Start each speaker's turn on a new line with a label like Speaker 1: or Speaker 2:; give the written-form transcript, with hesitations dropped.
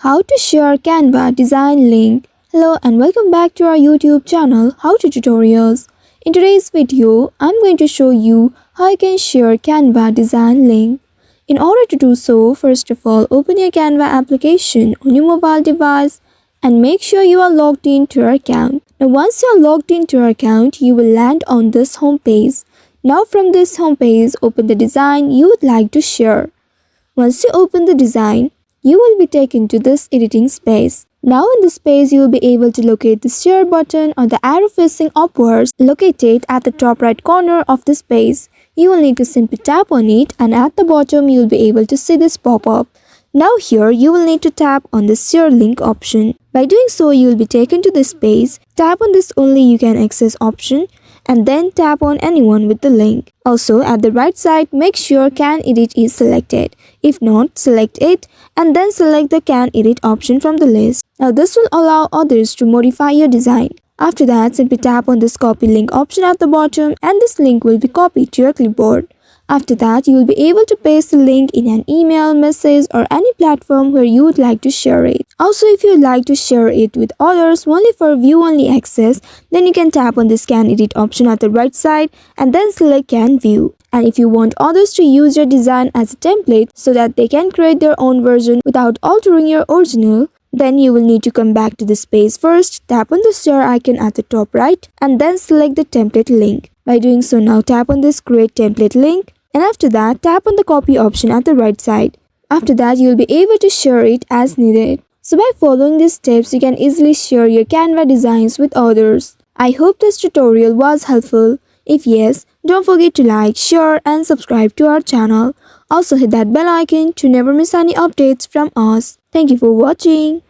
Speaker 1: How to share Canva design link. Hello and welcome back to our YouTube channel How to Tutorials. In today's video, I'm going to show you how you can share Canva design link. In order to do so, first of all, open your Canva application on your mobile device and make sure you are logged into your account. Now once you are logged into your account, you will land on this home page. Now from this home page, open the design you would like to share. Once you open the design, you will be taken to this editing space. Now in this space, you will be able to locate the share button or the arrow facing upwards located at the top right corner of this page. You will need to simply tap on it, and at the bottom you will be able to see this pop up. Now here you will need to tap on the share link option. By doing so, you will be taken to this page. Tap on this only you can access option and then tap on anyone with the link. Also at the right side, make sure can edit is selected. If not, select it and then select the can edit option from the list. Now this will allow others to modify your design. After that, simply tap on this copy link option at the bottom and this link will be copied to your clipboard. After that, you will be able to paste the link in an email, message or any platform where you would like to share it. Also, if you would like to share it with others only for view-only access, then you can tap on this Can Edit option at the right side and then select Can View. And if you want others to use your design as a template so that they can create their own version without altering your original, then you will need to come back to this page first, tap on the share icon at the top right and then select the template link. By doing so, now tap on this Create Template link and after that tap on the copy option at the right side. After that, you will be able to share it as needed. So by following these steps, you can easily share your Canva designs with others. I hope this tutorial was helpful. If yes, don't forget to like, share and subscribe to our channel. Also hit that bell icon to never miss any updates from us. Thank you for watching.